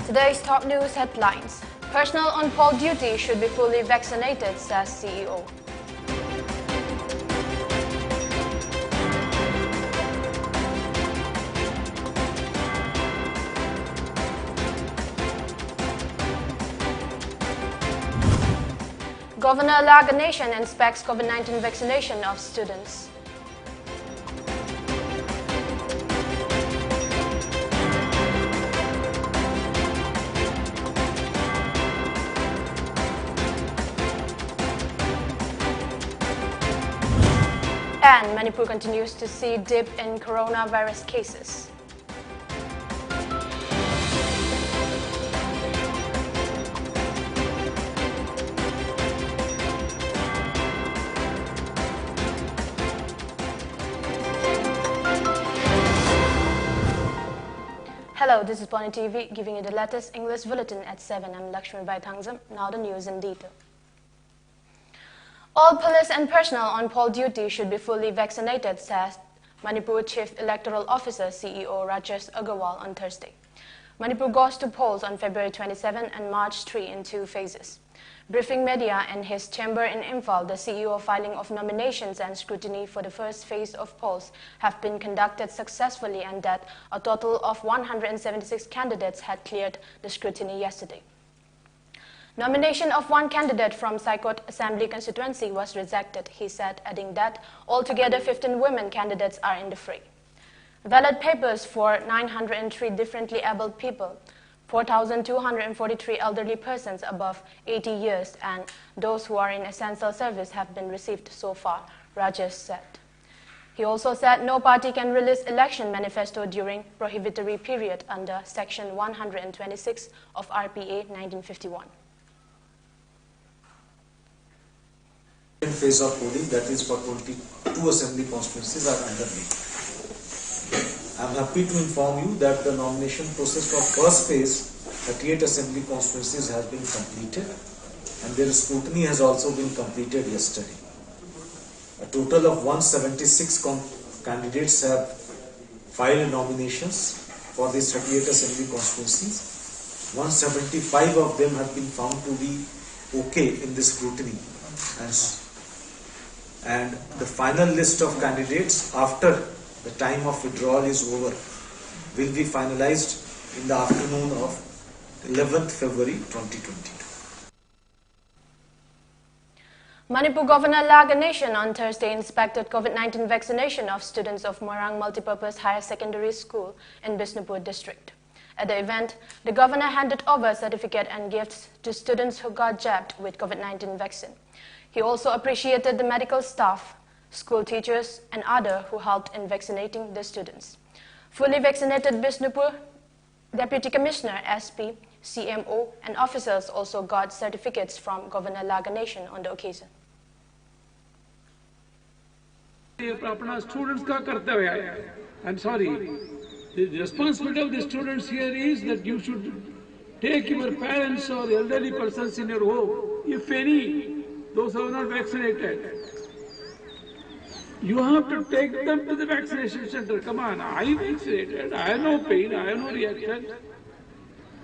Today's top news headlines. Personnel on poll duty should be fully vaccinated, says CEO. Governor Laganation inspects COVID-19 vaccination of students. And Manipur continues to see dip in coronavirus cases. Hello, this is Pony TV giving you the latest English bulletin at 7. I'm LAKSMIBAI. Now the news in detail. All police and personnel on poll duty should be fully vaccinated, says Manipur Chief Electoral Officer CEO Rajesh Agarwal on Thursday. Manipur goes to polls on February 27 and March 3 in 2 phases. Briefing media in his chamber in Imphal, the CEO filing of nominations and scrutiny for the first phase of polls have been conducted successfully and that a total of 176 candidates had cleared the scrutiny yesterday. Nomination of one candidate from Saikot Assembly constituency was rejected, he said, adding that altogether 15 women candidates are in the fray. Ballot papers for 903 differently abled people, 4,243 elderly persons above 80 years, and those who are in essential service have been received so far, Rajesh said. He also said no party can release election manifesto during prohibitory period under Section 126 of RPA 1951. Phase of polling, that is for 22 assembly constituencies, are underway. I am happy to inform you that the nomination process for first phase, 38 assembly constituencies, has been completed and their scrutiny has also been completed yesterday. A total of 176 candidates have filed nominations for these 38 assembly constituencies. 175 of them have been found to be okay in this scrutiny. And the final list of candidates after the time of withdrawal is over will be finalized in the afternoon of 11th February 2022. Manipur Governor Laganation on Thursday inspected COVID-19 vaccination of students of Morang Multipurpose Higher Secondary School in Bishnupur district. At the event, the governor handed over certificate and gifts to students who got jabbed with COVID-19 vaccine. He also appreciated the medical staff, school teachers, and others who helped in vaccinating the students. Fully vaccinated Bishnupur Deputy Commissioner, SP, CMO, and officers also got certificates from Governor Laganation on the occasion. I'm sorry. The responsibility of the students here is that you should take your parents or elderly persons in your home, if any, those who are not vaccinated. You have to take them to the vaccination center. Come on, I vaccinated, I have no pain, I have no reaction.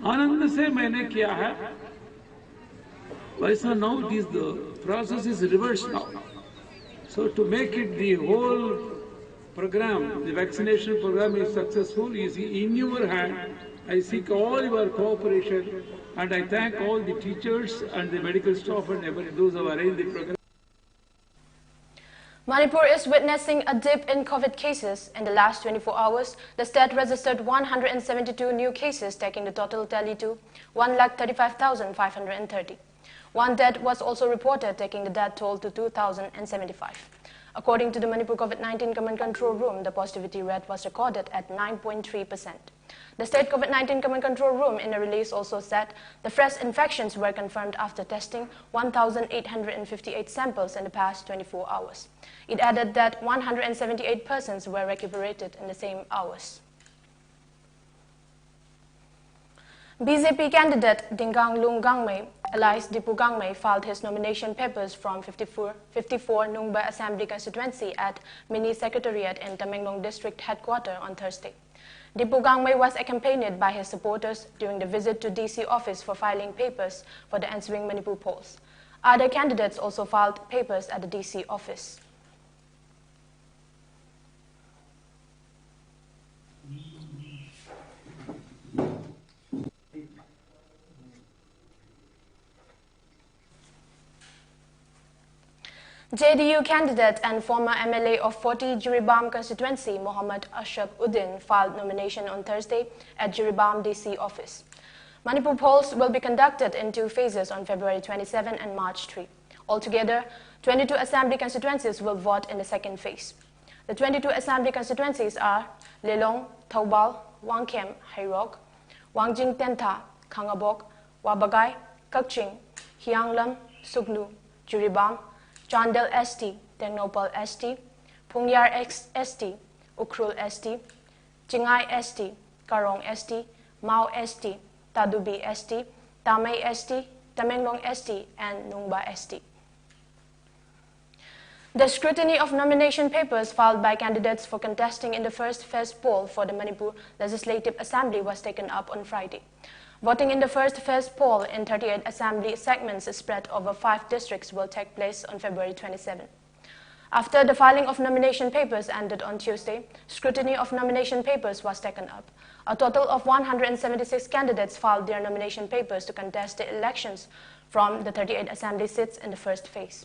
Anand se maine kiya hai. Vaisa now the process is reversed now. So to make it the whole program, the vaccination program is successful, is in your hand. I seek all your cooperation and I thank all the teachers and the medical staff and those who have arranged the program. Manipur is witnessing a dip in COVID cases. In the last 24 hours, the state registered 172 new cases, taking the total tally to 135,530. One death was also reported, taking the death toll to 2,075. According to the Manipur COVID-19 Command Control Room, the positivity rate was recorded at 9.3%. The State COVID-19 Command Control Room in a release also said the fresh infections were confirmed after testing 1,858 samples in the past 24 hours. It added that 178 persons were recuperated in the same hours. BJP candidate Dingang Lung Gangmei, alias Dipu Gangmei, filed his nomination papers from 54 Nungba Assembly constituency at Mini Secretariat in Tamenglong District Headquarters on Thursday. Dipu Gangmei was accompanied by his supporters during the visit to DC office for filing papers for the ensuing Manipur polls. Other candidates also filed papers at the DC office. JDU candidate and former MLA of 40 Jiribam constituency, Mohammad Ashraf Uddin, filed nomination on Thursday at Jiribam DC office. Manipur polls will be conducted in 2 phases on February 27 and March 3. Altogether, 22 assembly constituencies will vote in the second phase. The 22 assembly constituencies are Lelong, Taubal, Wangkem, Hairok, Wangjing Tenta, Khangabok, Wabagay, Kakching, Hianglam, Sugnu, Jiribam, Chandel ST, Tengnopal ST, Pungyar ST, Ukrul ST, Chingai ST, Karong ST, Mao ST, Tadubi ST, Tamay ST, Tamenglong ST, and Nungba ST. The scrutiny of nomination papers filed by candidates for contesting in the first phase poll for the Manipur Legislative Assembly was taken up on Friday. Voting in the first phase poll in 38 assembly segments spread over 5 districts will take place on February 27. After the filing of nomination papers ended on Tuesday, scrutiny of nomination papers was taken up. A total of 176 candidates filed their nomination papers to contest the elections from the 38 assembly seats in the first phase.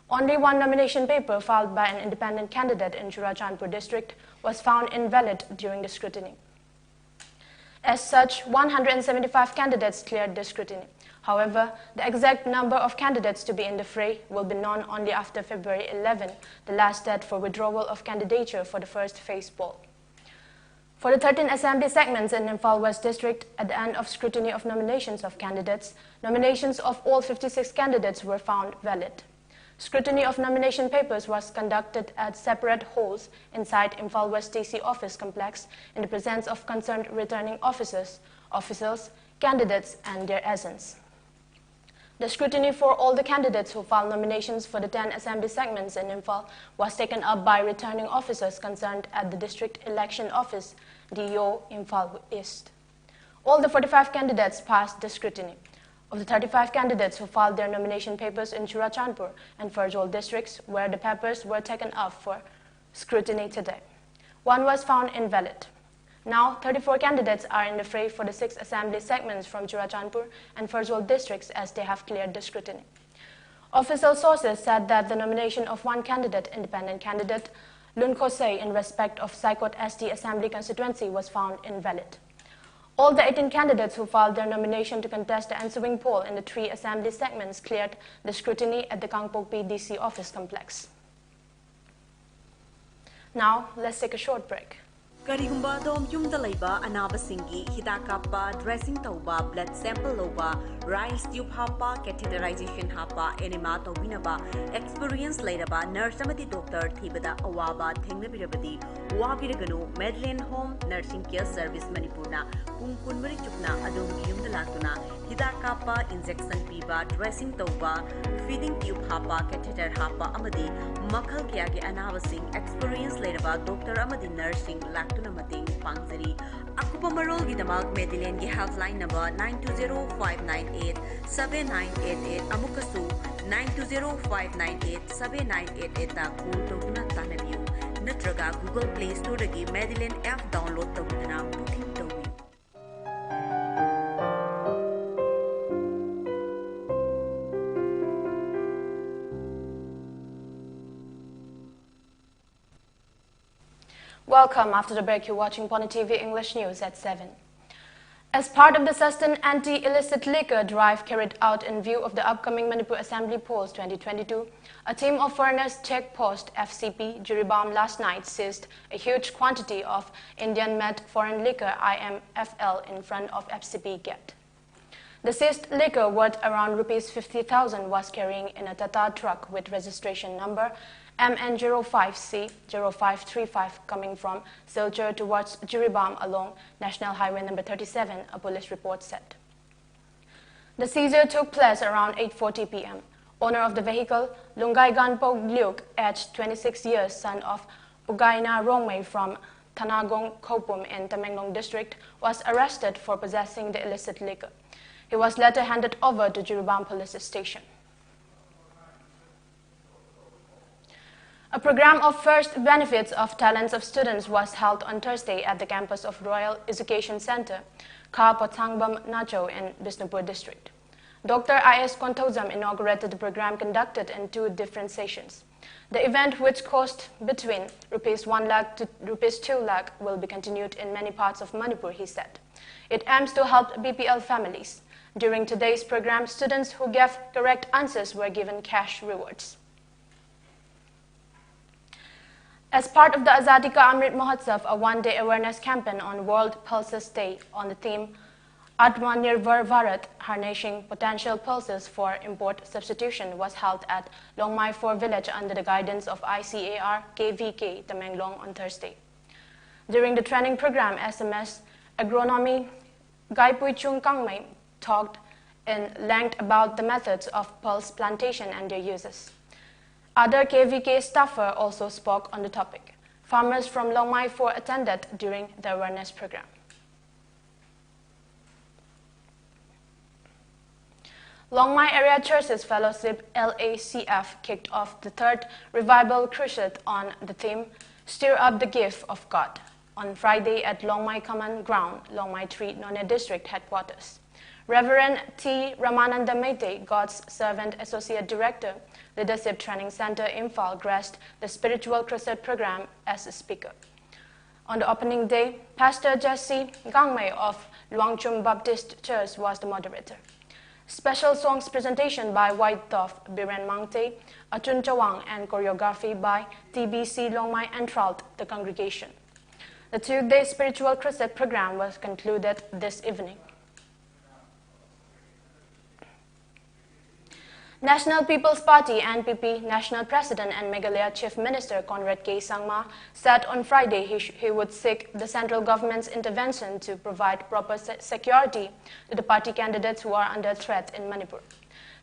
Only 1 nomination paper filed by an independent candidate in Churachandpur district was found invalid during the scrutiny. As such, 175 candidates cleared the scrutiny. However, the exact number of candidates to be in the fray will be known only after February 11, the last date for withdrawal of candidature for the first phase poll. For the 13 assembly segments in Imphal West District, at the end of scrutiny of nominations of candidates, nominations of all 56 candidates were found valid. Scrutiny of nomination papers was conducted at separate halls inside Imphal West DC office complex in the presence of concerned returning officers, candidates, and their agents. The scrutiny for all the candidates who filed nominations for the 10 assembly segments in Imphal was taken up by returning officers concerned at the District Election Office, DEO, Imphal East. All the 45 candidates passed the scrutiny. Of the 35 candidates who filed their nomination papers in Churachandpur and Ferjol districts, where the papers were taken up for scrutiny today, 1 was found invalid. Now, 34 candidates are in the fray for the 6 assembly segments from Churachandpur and Ferjol districts as they have cleared the scrutiny. Official sources said that the nomination of 1 candidate, independent candidate, Lun Kosei, in respect of Saikot ST Assembly constituency was found invalid. All the 18 candidates who filed their nomination to contest the ensuing poll in the 3 assembly segments cleared the scrutiny at the Kangpokpi DC office complex. Now, let's take a short break. Karigumba dom yumda laiba anaba singi hida kappa dressing tauba blood sample loba rice tube hapa catheterization hapa enema tobinaba experience lairaba nurse amati doctor thibada awaba thengnabirabadi wabiraganu Medlin Home Nursing Care Service Manipurna pung kunmari chukna adom yumda latuna hida kappa injection piba dressing tauba feeding tube hapa catheter hapa amadi makhal kya ge anaba sing experience lairaba doctor amadi nursing tuna mating pangzari akupa marol gi damak Medlin gi helpline number 9205987988 amukasu 9205987988 ta call tawna tanabiu natraga Google Play Store dagi Medlin app download tawna booking tawi. Welcome. After the break, you're watching Pony TV English News at 7. As part of the sustained anti-illicit liquor drive carried out in view of the upcoming Manipur Assembly polls 2022, a team of foreigners check post FCP Jiribam last night seized a huge quantity of Indian-made foreign liquor IMFL in front of FCP gate. The seized liquor, worth around Rs 50,000, was carrying in a Tata truck with registration number MN05C0535 coming from Silchar towards Jiribam along National Highway number 37, a police report said. The seizure took place around 8:40 p.m. Owner of the vehicle, Lungay Ganpog Liuk, aged 26 years, son of Ugaina Rongmei from Tanagong Kopum in Tamenglong district, was arrested for possessing the illicit liquor. He was later handed over to Jiribam police station. A program of first benefits of talents of students was held on Thursday at the campus of Royal Education Center, Ka Potsangbam Nacho in Bisnupur district. Dr. I.S. Kontozam inaugurated the program conducted in 2 different sessions. The event, which cost between Rs 1 lakh to Rs 2 lakh, will be continued in many parts of Manipur, he said. It aims to help BPL families. During today's program, students who gave correct answers were given cash rewards. As part of the Azadi Ka Amrit Mahotsav, a one-day awareness campaign on World Pulses Day on the theme Atmanirbhar Bharat, harnessing potential pulses for import substitution, was held at Longmai 4 village under the guidance of ICAR KVK Tamenglong on Thursday. During the training program, SMS Agronomy Gaipui Chung Kangmei talked in length about the methods of pulse plantation and their uses. Other KVK staffer also spoke on the topic. Farmers from Longmai 4 attended during the awareness program. Longmai Area Churches Fellowship LACF kicked off the 3rd Revival Crusade on the theme Stir Up the Gift of God on Friday at Longmai Common Ground, Longmai 3 None District Headquarters. Reverend T. Ramananda Mete, God's Servant Associate Director, Leadership Training Center, Imphal, graced the Spiritual Crusade program as a speaker. On the opening day, Pastor Jesse Gangmei of Luangchum Baptist Church was the moderator. Special songs presentation by White Dove, Biren Mangte, Achun Chawang, and choreography by TBC Longmai enthralled the congregation. The 2-day Spiritual Crusade program was concluded this evening. National People's Party NPP National President and Meghalaya Chief Minister Conrad K. Sangma said on Friday he would seek the central government's intervention to provide proper security to the party candidates who are under threat in Manipur.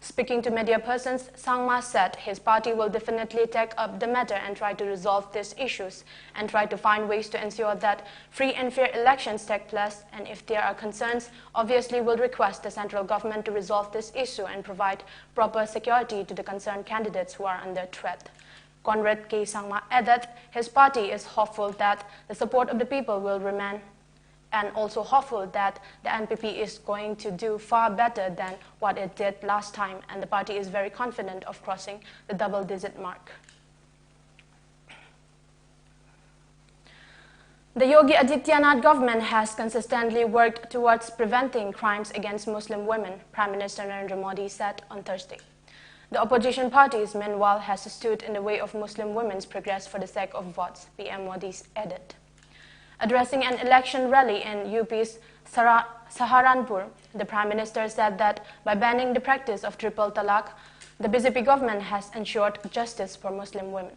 Speaking to media persons, Sangma said his party will definitely take up the matter and try to resolve these issues and try to find ways to ensure that free and fair elections take place, and if there are concerns, obviously will request the central government to resolve this issue and provide proper security to the concerned candidates who are under threat. Conrad K. Sangma added his party is hopeful that the support of the people will remain, and also hopeful that the NPP is going to do far better than what it did last time, and the party is very confident of crossing the double-digit mark. The Yogi Adityanath government has consistently worked towards preventing crimes against Muslim women, Prime Minister Narendra Modi said on Thursday. The opposition parties, meanwhile, has stood in the way of Muslim women's progress for the sake of votes, PM Modi added. Addressing an election rally in UP's Saharanpur, the Prime Minister said that by banning the practice of triple talaq, the BJP government has ensured justice for Muslim women.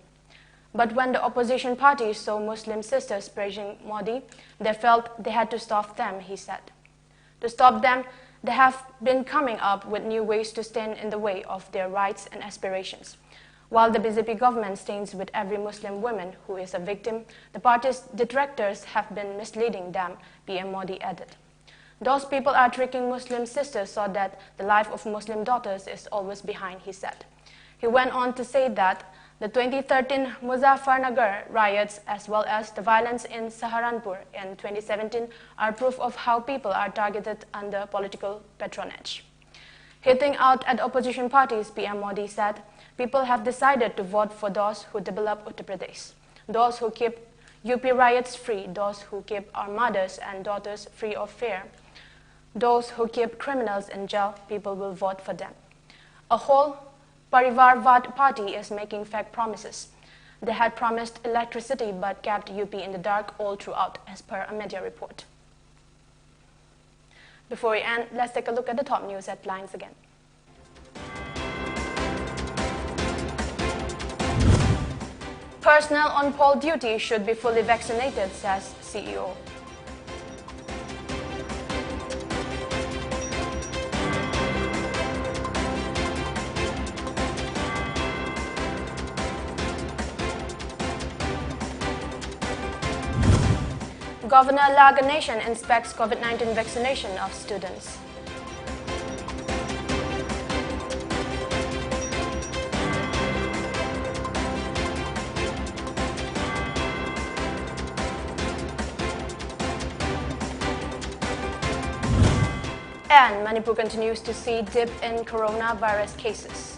But when the opposition parties saw Muslim sisters praising Modi, they felt they had to stop them, he said. To stop them, they have been coming up with new ways to stand in the way of their rights and aspirations. While the BJP government stands with every Muslim woman who is a victim, the party's detractors have been misleading them, PM Modi added. Those people are tricking Muslim sisters so that the life of Muslim daughters is always behind, he said. He went on to say that the 2013 Muzaffarnagar riots as well as the violence in Saharanpur in 2017 are proof of how people are targeted under political patronage. Hitting out at opposition parties, PM Modi said, people have decided to vote for those who develop Uttar Pradesh, those who keep UP riots free, those who keep our mothers and daughters free of fear, those who keep criminals in jail. People will vote for them. A whole Parivarvad party is making fake promises. They had promised electricity but kept UP in the dark all throughout, as per a media report. Before we end, let's take a look at the top news headlines again. Personnel on poll duty should be fully vaccinated, says CEO. Governor Laganation inspects COVID-19 vaccination of students. And Manipur continues to see dip in coronavirus cases.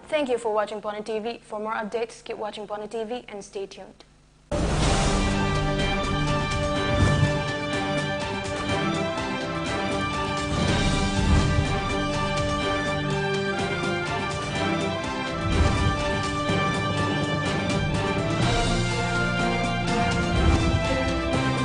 Thank you for watching Pony TV. For more updates, keep watching Pony TV and stay tuned.